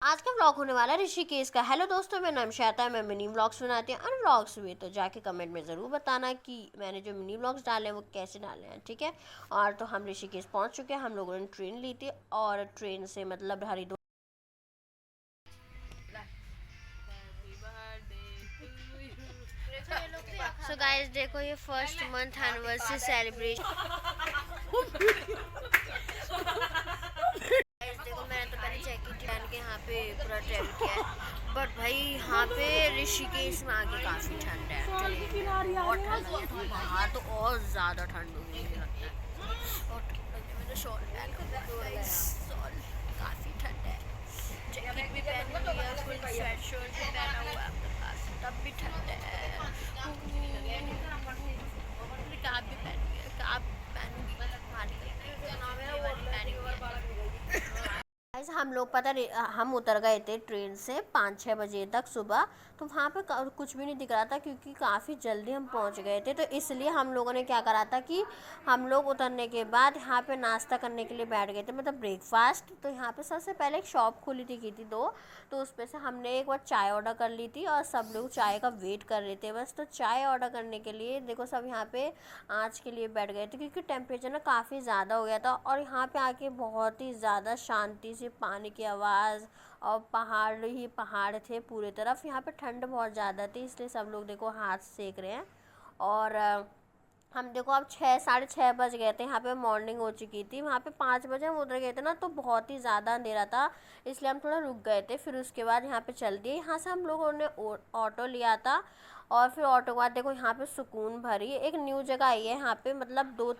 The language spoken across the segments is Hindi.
आज का व्लॉग होने वाला है ऋषिकेश का। हेलो दोस्तों, मेरा नाम श्वेता है। मैं मिनी व्लॉग्स बनाती हूँ और व्लॉग्स भी, तो जाके कमेंट में ज़रूर बताना कि मैंने जो मिनी व्लॉग्स डाले हैं वो कैसे डाले हैं, ठीक है। और तो हम ऋषिकेश पहुँच चुके हैं। हम लोगों ने ट्रेन ली थी और ट्रेन से मतलब हरिद्वार। सो गाइस देखो, ये फर्स्ट मंथ एनिवर्सरी सेलिब्रेशन। देखो, मैंने तो पहले जैकेट पहन के यहाँ पे पूरा ट्रैवल किया है, बट भाई यहाँ पे ऋषिकेश में आके काफ़ी ठंड है। बहुत ठंड है, तो बाहर तो और ज़्यादा ठंड होगी मुझे लगता है। और मैंने शॉल पहना हुआ है, शॉल काफ़ी ठंड है। जैकेट भी पहन लिया, फुल स्वेट शर्ट भी पहना हुआ है अपने पास, तब भी ठंड है। काप भी पहन लिया, काप पहनूंगी गाइस। हम लोग हम उतर गए थे ट्रेन से 5-6 बजे तक सुबह। तो वहाँ पे कुछ भी नहीं दिख रहा था क्योंकि काफ़ी जल्दी हम पहुँच गए थे। तो इसलिए हम लोगों ने क्या करा था कि हम लोग उतरने के बाद यहाँ पे नाश्ता करने के लिए बैठ गए थे, मतलब ब्रेकफास्ट। तो यहाँ पे सबसे पहले एक शॉप खुली थी की थी दो, तो उस पर से हमने एक बार चाय ऑर्डर कर ली थी और सब लोग चाय का वेट कर रहे थे बस। तो चाय ऑर्डर करने के लिए देखो सब यहाँ पे आज के लिए बैठ गए थे क्योंकि टेम्परेचर ना काफ़ी ज़्यादा हो गया था। और यहाँ पे आके बहुत ही ज़्यादा शांति से पानी की आवाज़ और पहाड़ ही पहाड़ थे पूरी तरफ। यहाँ पे ठंड बहुत ज़्यादा थी, इसलिए सब लोग देखो हाथ सेक रहे हैं। और हम देखो अब 6-6:30 बज गए थे। यहाँ पे मॉर्निंग हो चुकी थी। वहाँ पे 5 बजे हम उतर गए थे ना, तो बहुत ही ज़्यादा अंधेरा था, इसलिए हम थोड़ा रुक गए थे। फिर उसके बाद यहाँ पे चल दिए। यहाँ से हम लोगों ने ऑटो लिया था और फिर ऑटो के बाद देखो यहाँ पे सुकून भरी एक न्यू जगह आई है। यहाँ पे मतलब दो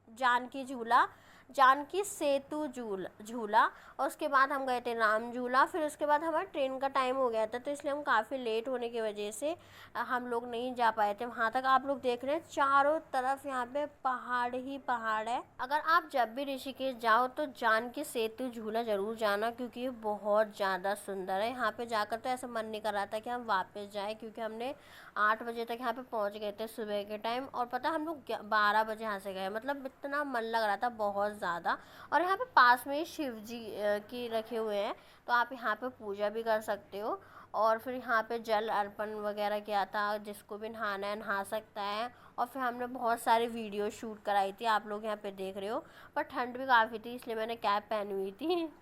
जानकी झूला, जानकी सेतु झूला, और उसके बाद हम गए थे राम झूला। फिर उसके बाद हमारा ट्रेन का टाइम हो गया था, तो इसलिए हम काफ़ी लेट होने की वजह से हम लोग नहीं जा पाए थे वहाँ तक। आप लोग देख रहे हैं चारों तरफ यहाँ पे पहाड़ ही पहाड़ है। अगर आप जब भी ऋषिकेश जाओ तो जानकी सेतु झूला ज़रूर जाना, क्योंकि ये बहुत ज़्यादा सुंदर है। यहाँ पे जाकर तो ऐसा मन नहीं कर रहा था कि हम वापस जाएँ, क्योंकि हमने 8 बजे तक यहाँ पे पहुँच गए थे सुबह के टाइम, और पता हम लोग 12 बजे यहाँ से गए। मतलब इतना मन लग रहा था बहुत ज़्यादा। और यहाँ पे पास में ही शिव जी की रखे हुए हैं, तो आप यहाँ पे पूजा भी कर सकते हो। और फिर यहाँ पे जल अर्पण वगैरह किया था, जिसको भी नहाना है नहा सकता है। और फिर हमने बहुत सारी वीडियो शूट कराई थी, आप लोग यहाँ पे देख रहे हो। पर ठंड भी काफ़ी थी, इसलिए मैंने कैप पहनी हुई थी।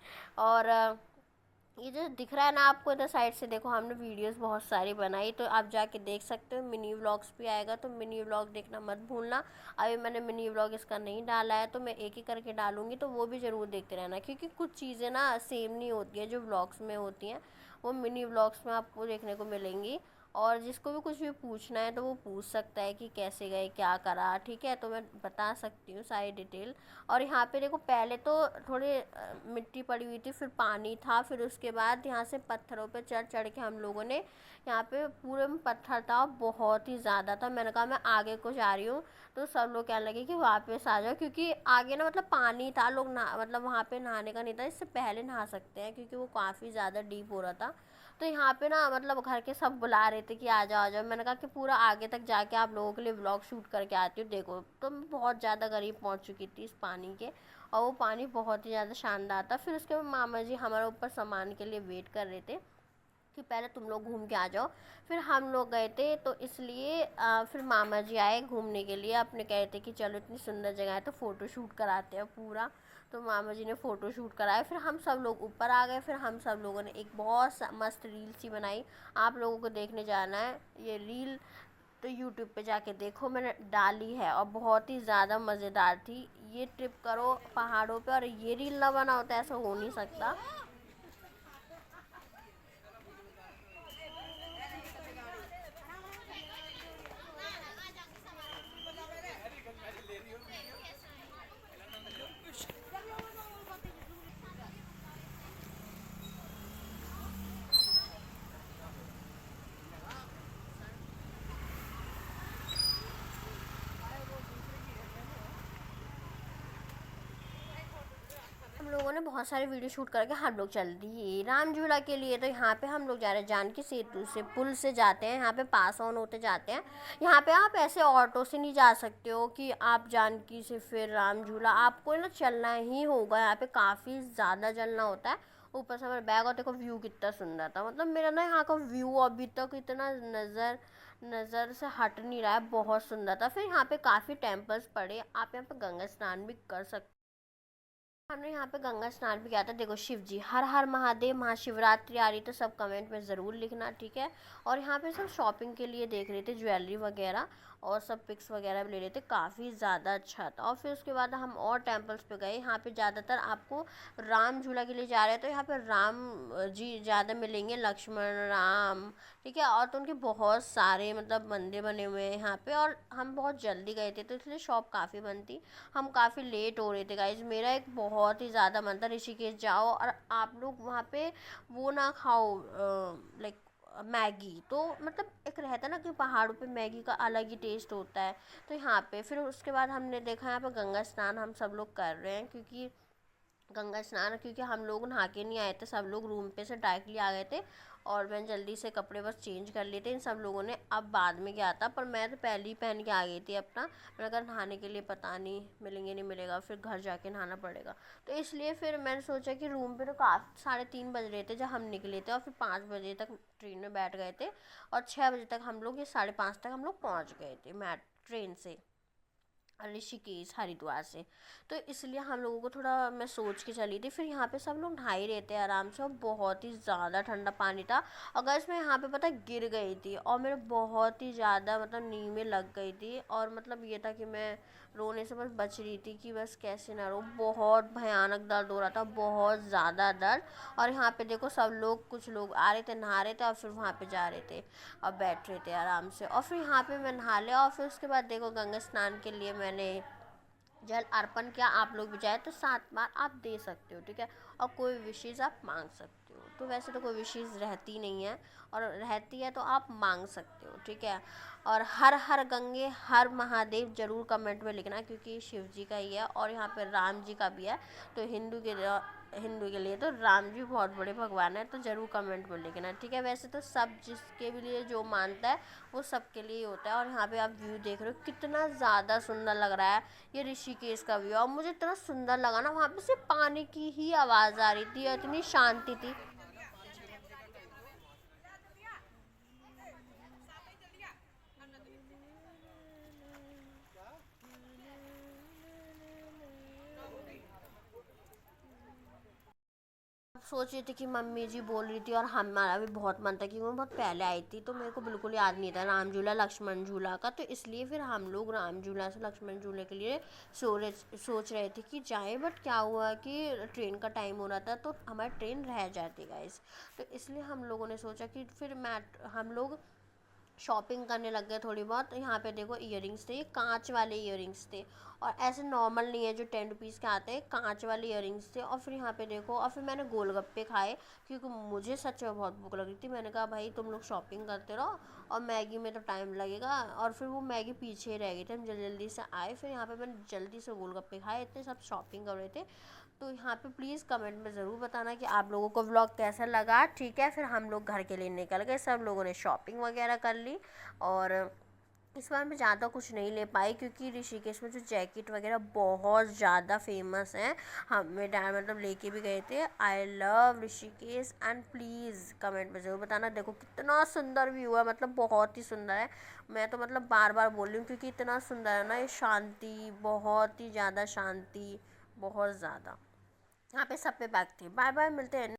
और ये जो दिख रहा है ना आपको इधर साइड से, देखो हमने वीडियोस बहुत सारी बनाई, तो आप जाके देख सकते हो। मिनी व्लॉग्स भी आएगा, तो मिनी व्लॉग देखना मत भूलना। अभी मैंने मिनी व्लॉग इसका नहीं डाला है, तो मैं एक ही करके डालूंगी, तो वो भी ज़रूर देखते रहना, क्योंकि कुछ चीज़ें ना सेम नहीं होती हैं जो व्लॉग्स में होती हैं, वो मिनी व्लॉग्स में आपको देखने को मिलेंगी। और जिसको भी कुछ भी पूछना है तो वो पूछ सकता है कि कैसे गए, क्या करा, ठीक है, तो मैं बता सकती हूँ सारी डिटेल। और यहाँ पे देखो पहले तो थोड़े मिट्टी पड़ी हुई थी, फिर पानी था, फिर उसके बाद यहाँ से पत्थरों पे चढ़ चढ़ के हम लोगों ने, यहाँ पे पूरे में पत्थर था, बहुत ही ज़्यादा था। मैंने कहा मैं आगे को जा रही हूँ, तो सब लोग कहने लगे कि वापस आ जाओ, क्योंकि आगे ना मतलब पानी था, लोग ना मतलब वहाँ पे नहाने का नहीं था, इससे पहले नहा सकते हैं क्योंकि वो काफ़ी ज़्यादा डीप हो रहा था। तो यहाँ पे ना मतलब घर के सब बुला रहे थे कि आ जाओ आ जाओ। मैंने कहा कि पूरा आगे तक जाके आप लोगों के लिए व्लॉग शूट करके आती हूँ। देखो तो मैं बहुत ज़्यादा करीब पहुँच चुकी थी इस पानी के, और वो पानी बहुत ही ज़्यादा शानदार था। फिर उसके बाद मामा जी हमारे ऊपर सामान के लिए वेट कर रहे थे कि पहले तुम लोग घूम के आ जाओ। फिर हम लोग गए थे, तो इसलिए फिर मामा जी आए घूमने के लिए। अपने कह रहे थे कि चलो इतनी सुंदर जगह है तो फ़ोटो शूट कराते हैं पूरा। तो मामा जी ने फ़ोटो शूट कराया, फिर हम सब लोग ऊपर आ गए। फिर हम सब लोगों ने एक बहुत मस्त रील सी बनाई, आप लोगों को देखने जाना है ये रील, तो यूट्यूब पे जाके देखो, मैंने डाली है और बहुत ही ज़्यादा मज़ेदार थी। ये ट्रिप करो पहाड़ों पे और ये रील ना बना होता, ऐसा हो नहीं सकता। हम लोगों ने बहुत सारे वीडियो शूट करके हम लोग चल दिए राम झूला के लिए। तो यहाँ पे हम लोग जा रहे हैं जानकी सेतु से, पुल से जाते हैं, यहाँ पे पास ऑन होते जाते हैं। यहाँ पे आप ऐसे ऑटो से नहीं जा सकते हो कि आप जानकी से फिर राम झूला, आपको ना चलना ही होगा। यहाँ पे काफ़ी ज़्यादा चलना होता है, ऊपर से हमारा बैग, और देखो व्यू कितना सुंदर था। मतलब मेरा ना यहाँ का व्यू अभी तक इतना नज़र से हट नहीं रहा है, बहुत सुंदर था। फिर यहाँ पे काफ़ी टेम्पल्स पड़े, आप यहाँ पे गंगा स्नान भी कर सकते। हमने यहाँ पे गंगा स्नान भी किया था। देखो शिव जी, हर हर महादेव, महाशिवरात्रि आ रही तो सब कमेंट में ज़रूर लिखना, ठीक है। और यहाँ पे सब शॉपिंग के लिए देख रहे थे, ज्वेलरी वगैरह, और सब पिक्स वगैरह भी ले रहे थे, काफ़ी ज़्यादा अच्छा था। और फिर उसके बाद हम और टेम्पल्स पे गए। यहाँ पे ज़्यादातर आपको राम झूला के लिए जा रहे हैं तो यहाँ पे राम जी ज़्यादा मिलेंगे, लक्ष्मण राम, ठीक है। और तो उनके बहुत सारे मतलब मंदिर बने हुए हैं यहाँ पे। और हम बहुत जल्दी गए थे तो इसलिए शॉप काफ़ी बंद थी, हम काफ़ी लेट हो रहे थे गाइज। मेरा एक बहुत ही ज़्यादा मन था ऋषिकेश जाओ और आप लोग वहाँ पे वो ना खाओ, लाइक मैगी। तो मतलब एक रहता है ना कि पहाड़ों पे मैगी का अलग ही टेस्ट होता है। तो यहाँ पे फिर उसके बाद हमने देखा यहाँ पे गंगा स्नान हम सब लोग कर रहे हैं, क्योंकि गंगा स्नान, क्योंकि हम लोग नहा के नहीं आए थे, सब लोग रूम पे से डायरेक्टली आ गए थे। और मैंने जल्दी से कपड़े बस चेंज कर लिए थे, इन सब लोगों ने अब बाद में गया था, पर मैं तो पहले ही पहन के आ गई थी अपना। मैंने कहा नहाने के लिए पता नहीं मिलेंगे नहीं मिलेगा, फिर घर जाके नहाना पड़ेगा। तो इसलिए फिर मैंने सोचा कि रूम पे तो काफ़ी 3:30 बज रहे थे जब हम निकले थे, और फिर 5 बजे तक ट्रेन में बैठ गए थे, और 6 बजे तक हम लोग, ये 5:30 तक हम लोग पहुँच गए थे मैं ट्रेन से, ऋषिकेश हरिद्वार से। तो इसलिए हम लोगों को थोड़ा, मैं सोच के चली थी। फिर यहाँ पे सब लोग नहा ही रहे थे आराम से, और बहुत ही ज़्यादा ठंडा पानी था। अगर इसमें यहाँ पे पता गिर गई थी, और मेरे बहुत ही ज़्यादा मतलब नी में लग गई थी, और मतलब ये था कि मैं रोने से बस बच रही थी कि बस कैसे ना रो, बहुत भयानक दर्द हो रहा था, बहुत ज़्यादा दर्द। और यहाँ पे देखो सब लोग, कुछ लोग आ रहे थे, नहा रहे थे, और फिर वहाँ पे जा रहे थे और बैठ रहे थे आराम से। और फिर यहाँ पे मैं नहा लिया, और फिर उसके बाद देखो गंगा स्नान के लिए मैंने जल अर्पण किया। आप लोग भी जाए तो 7 बार आप दे सकते हो, ठीक है। और कोई विशेष आप मांग सकते हो। तो वैसे तो कोई विशेष रहती नहीं है, और रहती है तो आप मांग सकते हो, ठीक है। और हर हर गंगे हर महादेव ज़रूर कमेंट में लिखना, क्योंकि शिव जी का ही है और यहाँ पर राम जी का भी है। तो हिंदू के लिए तो राम जी बहुत बड़े भगवान है, तो ज़रूर कमेंट में लिखना, ठीक है। वैसे तो सब जिसके भी लिए जो मानता है वो सबके लिए होता है। और यहाँ पे आप व्यू देख रहे हो कितना ज़्यादा सुंदर लग रहा है, ये ऋषिकेश का व्यू। और मुझे इतना सुंदर लगा ना, वहाँ पे सिर्फ पानी की ही आवाज़ आ रही थी और इतनी शांति थी। सोच रही थी कि मम्मी जी बोल रही थी, और हमारा भी बहुत मन था, क्योंकि मैं बहुत पहले आई थी तो मेरे को बिल्कुल याद नहीं था राम झूला लक्ष्मण झूला का। तो इसलिए फिर हम लोग राम झूला से लक्ष्मण झूले के लिए सोच रहे थे कि जाएं। बट क्या हुआ कि ट्रेन का टाइम हो रहा था, तो हमारी ट्रेन रह जाती गाइस। तो इसलिए हम लोगों ने सोचा कि फिर हम लोग शॉपिंग करने लग गए थोड़ी बहुत। यहाँ पे देखो इयररिंग्स थे, ये कांच वाले इयररिंग्स थे, और ऐसे नॉर्मल नहीं है जो 10 रुपीज़ के आते हैं, कांच वाले इयररिंग्स थे। और फिर यहाँ पे देखो, और फिर मैंने गोलगप्पे खाए, क्योंकि मुझे सच में बहुत भूख लग रही थी। मैंने कहा भाई तुम लोग शॉपिंग करते रहो, और मैगी में तो टाइम लगेगा। और फिर वो मैगी पीछे ही रह गई थी, हम जल्दी जल्दी से आए। फिर यहाँ पे मैंने जल्दी से गोलगप्पे खाए, इतने सब शॉपिंग कर रहे थे। तो यहाँ पे प्लीज़ कमेंट में ज़रूर बताना कि आप लोगों को व्लॉग कैसा लगा, ठीक है। फिर हम लोग घर के लिए निकल गए, सब लोगों ने शॉपिंग वगैरह कर ली। और इस बार मैं ज़्यादा कुछ नहीं ले पाई, क्योंकि ऋषिकेश में जो जैकेट वगैरह बहुत ज़्यादा फेमस हैं, हमें डैड मतलब लेके भी गए थे। I love Rishikesh, and please comment में ज़रूर बताना। देखो कितना सुंदर व्यू है, मतलब बहुत ही सुंदर है। मैं तो मतलब बार बार बोल रही हूँ, क्योंकि इतना सुंदर है ना, ये शांति, बहुत ही ज़्यादा शांति, बहुत ज़्यादा। यहाँ पे सब पे बैग थे। बाय बाय, मिलते हैं।